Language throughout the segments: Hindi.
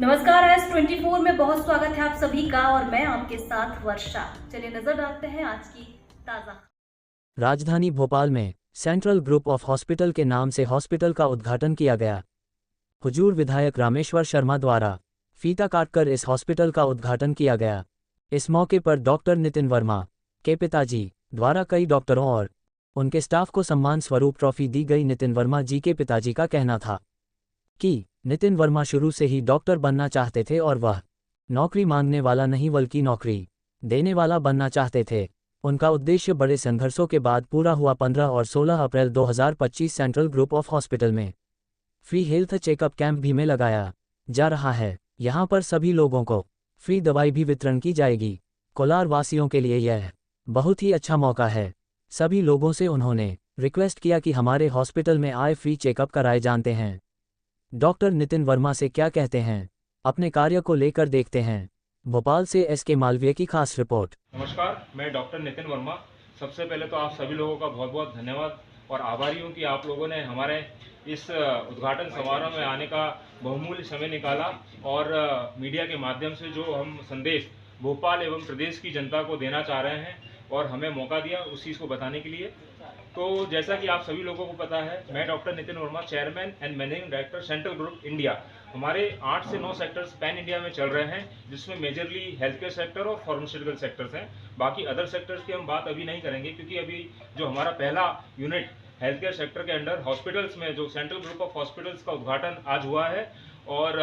नमस्कार, S24 में बहुत स्वागत है आप सभी का और मैं आपके साथ वर्षा। चलिए नजर डालते हैं आज की ताजा। राजधानी भोपाल में सेंट्रल ग्रुप ऑफ हॉस्पिटल के नाम से हॉस्पिटल का उद्घाटन किया गया। हुजूर विधायक रामेश्वर शर्मा द्वारा फीता काटकर इस हॉस्पिटल का उद्घाटन किया गया। इस मौके पर डॉक्टर नितिन वर्मा के पिताजी द्वारा कई डॉक्टरों और उनके स्टाफ को सम्मान स्वरूप ट्रॉफी दी गई। नितिन वर्मा जी के पिताजी का कहना था कि नितिन वर्मा शुरू से ही डॉक्टर बनना चाहते थे और वह नौकरी मांगने वाला नहीं बल्कि नौकरी देने वाला बनना चाहते थे। उनका उद्देश्य बड़े संघर्षों के बाद पूरा हुआ। 15 और 16 अप्रैल 2025 सेंट्रल ग्रुप ऑफ हॉस्पिटल में फ्री हेल्थ चेकअप कैंप भी में लगाया जा रहा है। यहां पर सभी लोगों को फ्री दवाई भी वितरण की जाएगी। कोलार वासियों के लिए यह बहुत ही अच्छा मौका है। सभी लोगों से उन्होंने रिक्वेस्ट किया कि हमारे हॉस्पिटल में आए फ्री चेकअप कराए। जानते हैं डॉक्टर नितिन वर्मा से क्या कहते हैं, अपने कार्य को लेकर देखते हैं। भोपाल से एसके मालवीय की खास रिपोर्ट। नमस्कार, मैं डॉक्टर नितिन वर्मा। सबसे पहले तो आप सभी लोगों का बहुत बहुत धन्यवाद और आभारी हूँ कि आप लोगों ने हमारे इस उद्घाटन समारोह में आने का बहुमूल्य समय निकाला और मीडिया के माध्यम से जो हम संदेश भोपाल एवं प्रदेश की जनता को देना चाह रहे हैं और हमें मौका दिया उस चीज़ को बताने के लिए। तो जैसा कि आप सभी लोगों को पता है, मैं doctor Nitin Verma, chairman and managing director central group India. हमारे 8 से 9 सेक्टर्स पैन इंडिया में चल रहे हैं, जिसमें मेजरली हेल्थ केयर सेक्टर और फार्मास्यूटिकल सेक्टर्स हैं। बाकी अदर सेक्टर्स की हम बात अभी नहीं करेंगे, क्योंकि अभी जो हमारा पहला यूनिट हेल्थ केयर सेक्टर के अंडर हॉस्पिटल्स में जो सेंट्रल ग्रुप ऑफ हॉस्पिटल्स का उद्घाटन आज हुआ है और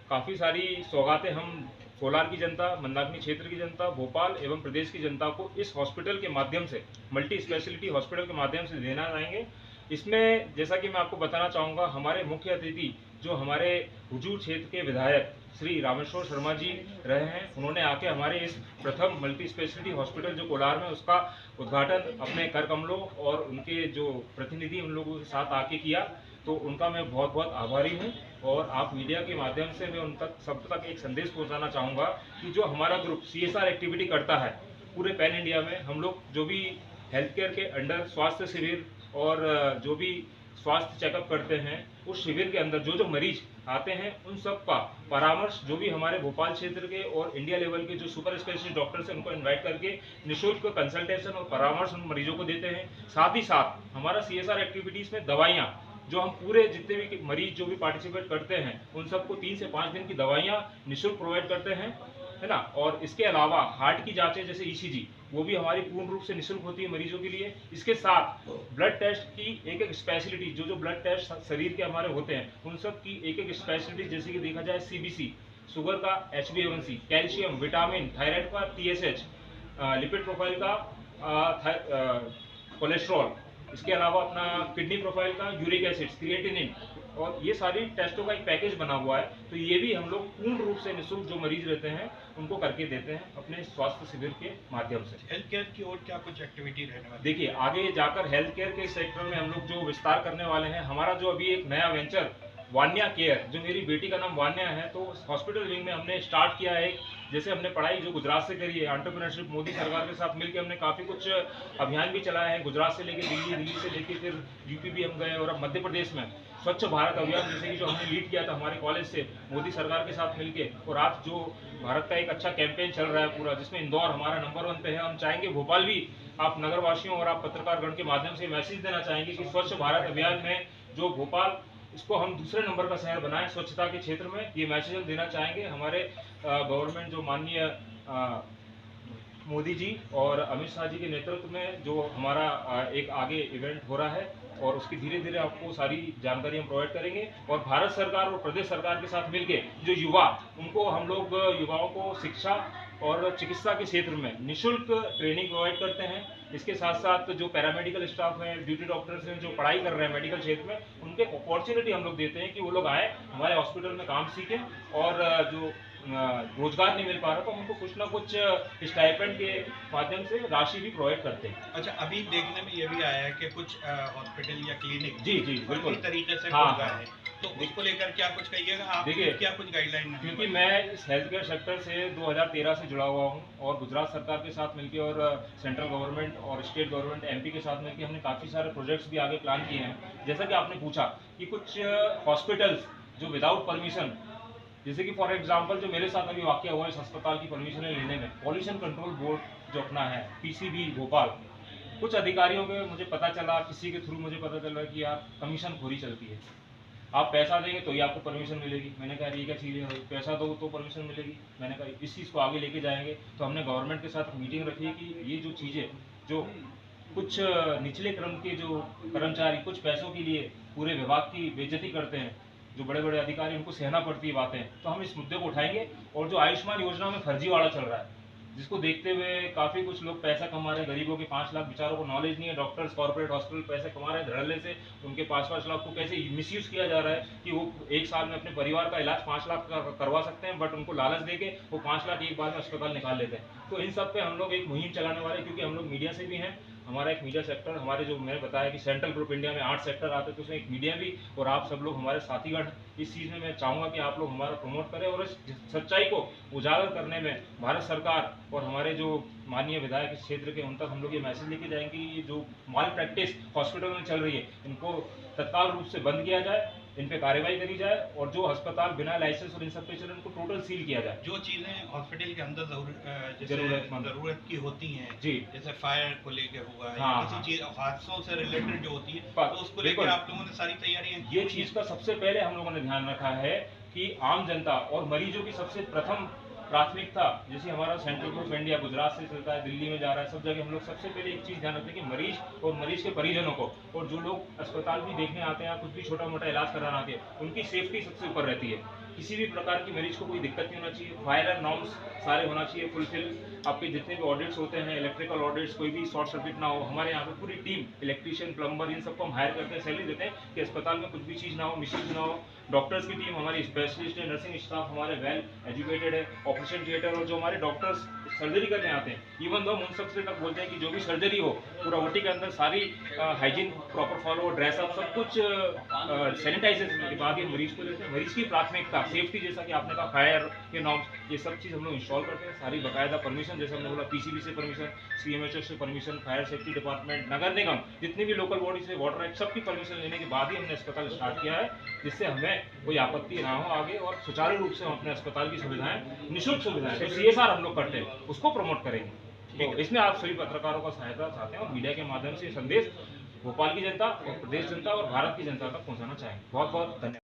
काफ़ी सारी सौगातें हम कोलार की जनता, मंदाकिनी क्षेत्र की जनता, भोपाल एवं प्रदेश की जनता को इस हॉस्पिटल के माध्यम से, मल्टी स्पेशलिटी हॉस्पिटल के माध्यम से देना चाहेंगे। इसमें जैसा कि मैं आपको बताना चाहूँगा, हमारे मुख्य अतिथि जो हमारे हुजूर क्षेत्र के विधायक श्री रामेश्वर शर्मा जी रहे हैं, उन्होंने आके हमारे इस प्रथम मल्टी स्पेशलिटी हॉस्पिटल जो कोलार में उसका उद्घाटन अपने कर कमलों और उनके जो प्रतिनिधि उन लोगों के साथ आके किया। तो उनका मैं बहुत बहुत आभारी हूँ और आप मीडिया के माध्यम से मैं उन तक सब तक एक संदेश पहुँचाना चाहूँगा कि जो हमारा ग्रुप CSR एक्टिविटी करता है पूरे पैन इंडिया में, हम लोग जो भी हेल्थ केयर के अंडर स्वास्थ्य शिविर और जो भी स्वास्थ्य चेकअप करते हैं, उस शिविर के अंदर जो जो मरीज आते हैं उन सब का परामर्श जो भी हमारे भोपाल क्षेत्र के और इंडिया लेवल के जो सुपर स्पेशलिस्ट डॉक्टर्स हैं, उनको इनवाइट करके निःशुल्क कंसल्टेशन और परामर्श उन मरीजों को देते हैं। साथ ही साथ हमारा CSR एक्टिविटीज़ में दवाइयाँ जो हम पूरे जितने भी मरीज जो भी पार्टिसिपेट करते हैं उन सबको 3 से 5 दिन की दवाइयाँ निःशुल्क प्रोवाइड करते हैं, है ना। और इसके अलावा हार्ट की जांचें जैसे ECG वो भी हमारी पूर्ण रूप से निःशुल्क होती है मरीजों के लिए। इसके साथ ब्लड टेस्ट की एक एक स्पेशलिटी, जो जो ब्लड टेस्ट शरीर के हमारे होते हैं उन सब की एक एक स्पेशलिटी, जैसे कि देखा जाए CBC, शुगर का HbA1c, कैल्शियम, विटामिन, थायराइड का TSH, लिपिड प्रोफाइल का कोलेस्ट्रॉल, इसके अलावा अपना किडनी प्रोफाइल का यूरिक एसिड, क्रिएटिनिन, और ये सारी टेस्टों का एक पैकेज बना हुआ है। तो ये भी हम लोग पूर्ण रूप से निःशुल्क जो मरीज रहते हैं उनको करके देते हैं अपने स्वास्थ्य शिविर के माध्यम से। हेल्थ केयर की ओर क्या कुछ एक्टिविटी रहने वाली? देखिए, आगे जाकर हेल्थ केयर के सेक्टर में हम लोग जो विस्तार करने वाले हैं, हमारा जो अभी एक नया वेंचर वान्या केयर, जो मेरी बेटी का नाम वान्या है, तो हॉस्पिटल विंग में हमने स्टार्ट किया है। जैसे हमने पढ़ाई जो गुजरात से करी है, एंटरप्रेन्योरशिप, मोदी सरकार के साथ मिलकर हमने काफ़ी कुछ अभियान भी चलाए हैं, गुजरात से लेकर दिल्ली, दिल्ली से लेकर फिर UP भी हम गए, और अब मध्य प्रदेश में स्वच्छ भारत अभियान जैसे कि जो हमने लीड किया था हमारे कॉलेज से मोदी सरकार के साथ मिलके, और आज जो भारत का एक अच्छा कैंपेन चल रहा है पूरा, जिसमें इंदौर हमारा नंबर 1 पे है। हम चाहेंगे भोपाल भी, आप नगरवासियों और आप पत्रकारगण के माध्यम से मैसेज देना चाहेंगे कि स्वच्छ भारत अभियान में जो भोपाल, इसको हम दूसरे नंबर का शहर बनाएं स्वच्छता के क्षेत्र में। ये मैसेज हम देना चाहेंगे। हमारे गवर्नमेंट जो माननीय मोदी जी और अमित शाह जी के नेतृत्व में जो हमारा एक आगे इवेंट हो रहा है, और उसकी धीरे धीरे आपको सारी जानकारी हम प्रोवाइड करेंगे। और भारत सरकार और प्रदेश सरकार के साथ मिलके जो युवा, उनको हम लोग युवाओं को शिक्षा और चिकित्सा के क्षेत्र में निःशुल्क ट्रेनिंग प्रोवाइड करते हैं। इसके साथ साथ जो पैरामेडिकल स्टाफ हैं, ड्यूटी डॉक्टर्स हैं, जो पढ़ाई कर रहे हैं मेडिकल क्षेत्र में, उनके अपॉर्चुनिटी हम लोग देते हैं कि वो लोग आए हमारे हॉस्पिटल में काम सीखें, और जो रोजगार नहीं मिल पा रहा तो उनको कुछ ना कुछ स्टाइपेंड के माध्यम से राशि भी प्रोवाइड करते हैं। अच्छा, अभी देखने में ये भी आया है कि कुछ हॉस्पिटल या क्लिनिक जी बिल्कुल इसी तरीके से हाँ, खुल रहा है, तो उसको लेकर क्या कुछ कहिएगा आप? देखिए, क्या कुछ गाइडलाइन है? क्योंकि मैं इस हेल्थ केयर सेक्टर से 2013 से जुड़ा हुआ हूँ, और गुजरात सरकार के साथ मिलकर और सेंट्रल गवर्नमेंट और स्टेट गवर्नमेंट MP के साथ मिलकर हमने काफ़ी सारे प्रोजेक्ट्स भी आगे प्लान किए हैं। जैसा कि आपने पूछा कि कुछ हॉस्पिटल्स जो विदाउट परमिशन जैसे कि फॉर एग्जांपल जो मेरे साथ अभी वाकया हुआ है इस अस्पताल की परमिशन लेने में, पॉल्यूशन कंट्रोल बोर्ड जो अपना है पीसीबी भोपाल, कुछ अधिकारियों के मुझे पता चला, किसी के थ्रू मुझे पता चला कि यार कमीशन खोरी चलती है, आप पैसा देंगे तो ही आपको परमिशन मिलेगी। मैंने कहा ये क्या चीज़ है, पैसा दो तो परमिशन मिलेगी। मैंने कहा इस चीज़ को आगे लेके जाएंगे। तो हमने गवर्नमेंट के साथ मीटिंग रखी कि ये जो चीज़ें जो कुछ निचले क्रम के जो कर्मचारी कुछ पैसों के लिए पूरे विभाग की बेइज्जती करते हैं, जो बड़े बड़े अधिकारी, उनको सहना पड़ती है बातें, तो हम इस मुद्दे को उठाएंगे। और जो आयुष्मान योजना में फर्जीवाड़ा चल रहा है, जिसको देखते हुए काफ़ी कुछ लोग पैसा कमा रहे हैं, गरीबों के 5 लाख बेचारों को नॉलेज नहीं है, डॉक्टर्स कॉर्पोरेट हॉस्पिटल पैसे कमा रहे हैं धड़ल्ले से, उनके 5-5 लाख को कैसे मिसयूज़ किया जा रहा है कि वो एक साल में अपने परिवार का इलाज 5 लाख का करवा सकते हैं, बट उनको लालच देके वो 5 लाख एक बार में अस्पताल निकाल लेते हैं। तो इन सब पे हम लोग एक मुहिम चलाने वाले, क्योंकि हम लोग मीडिया से भी हैं, हमारा एक मीडिया सेक्टर, हमारे जो मैंने बताया कि सेंट्रल ग्रुप इंडिया में 8 सेक्टर आते हैं, तो उसमें एक मीडिया भी, और आप सब लोग हमारे साथीगण, इस चीज़ में मैं चाहूँगा कि आप लोग हमारा प्रमोट करें और इस सच्चाई को उजागर करने में भारत सरकार और हमारे जो माननीय विधायक इस क्षेत्र के, उन तक हम लोग ये मैसेज लेके जाएंगे कि ये जो माल प्रैक्टिस हॉस्पिटल में चल रही है, इनको तत्काल रूप से बंद किया जाए, इन पे कार्रवाई करी जाए, और जो अस्पताल बिना लाइसेंस और इन सब पे चले उनको टोटल सील किया जाए। जो चीजें हॉस्पिटल के अंदर जरूरतमंद। जरूरत की होती हैं, जी। जैसे फायर को लेके हुआ या हाँ, किसी चीज हादसों से रिलेटेड जो होती है, बस, तो उसको लेके बिल्कुल। आप लोगों ने सारी तैयारियां की ये हुई हैं। चीज़ का सबसे पहले हम लोगों ने ध्यान रखा है कि आम जनता और मरीजों की सबसे प्रथम प्राथमिकता, जैसे हमारा सेंट्रल ग्रुप इंडिया गुजरात से चलता है, दिल्ली में जा रहा है, सब जगह हम लोग सबसे पहले एक चीज़ ध्यान रखते हैं कि मरीज और मरीज के परिजनों को, और जो लोग अस्पताल भी देखने आते हैं, कुछ भी छोटा मोटा इलाज कराना आते हैं, उनकी सेफ्टी सबसे ऊपर रहती है। किसी भी प्रकार की मरीज को कोई दिक्कत नहीं होना चाहिए, फायर नॉर्म्स सारे होना चाहिए फुलफिल। आपके जितने भी ऑडिट्स होते हैं, इलेक्ट्रिकल ऑडिट्स, कोई भी शॉर्ट सर्किट ना हो, हमारे यहाँ पे पूरी टीम, इलेक्ट्रीशियन, प्लम्बर, इन सबको हम हायर करते हैं, सैलरी देते हैं कि अस्पताल में कुछ भी चीज़ ना हो, मिसयूज ना हो। डॉक्टर्स की टीम हमारी स्पेशलिस्ट है, नर्सिंग स्टाफ हमारे वेल एजुकेटेड है, ऑपरेशन थिएटर, और जो हमारे डॉक्टर्स सर्जरी करने आते हैं, इवन दो हम उन सबसे तक बोलते हैं कि जो भी सर्जरी हो, पूरा ओटी के अंदर सारी हाइजीन प्रॉपर फॉलो, ड्रेसअप, सब कुछ सैनिटाइजेशन के बाद ये मरीज को लेते हैं। मरीज की प्राथमिकता सेफ्टी, जैसा कि आपने कहा फायर के नॉर्म्स, ये सब चीज़ हम लोग इंस्टॉल करते हैं, सारी बाकायदा परमिशन, जैसे हमने बोला पीसीबी से परमिशन, सीएमएचओ से परमिशन, फायर सेफ्टी डिपार्टमेंट, नगर निगम, जितनी भी लोकल बॉडी से, वाटर एक्ट, सबकी परमिशन लेने के बाद ही हमने अस्पताल स्टार्ट किया है, जिससे हमें कोई आपत्ति ना हो आगे, और सुचारू रूप से हम अपने अस्पताल की सुविधाएं, निःशुल्क सुविधाएं जो CSR हम लोग करते हैं, उसको प्रमोट करेंगे। तो इसमें आप सभी पत्रकारों का सहायता चाहते हैं, और मीडिया के माध्यम से संदेश भोपाल की जनता और प्रदेश जनता और भारत की जनता तक पहुंचाना चाहेंगे। बहुत बहुत धन्यवाद।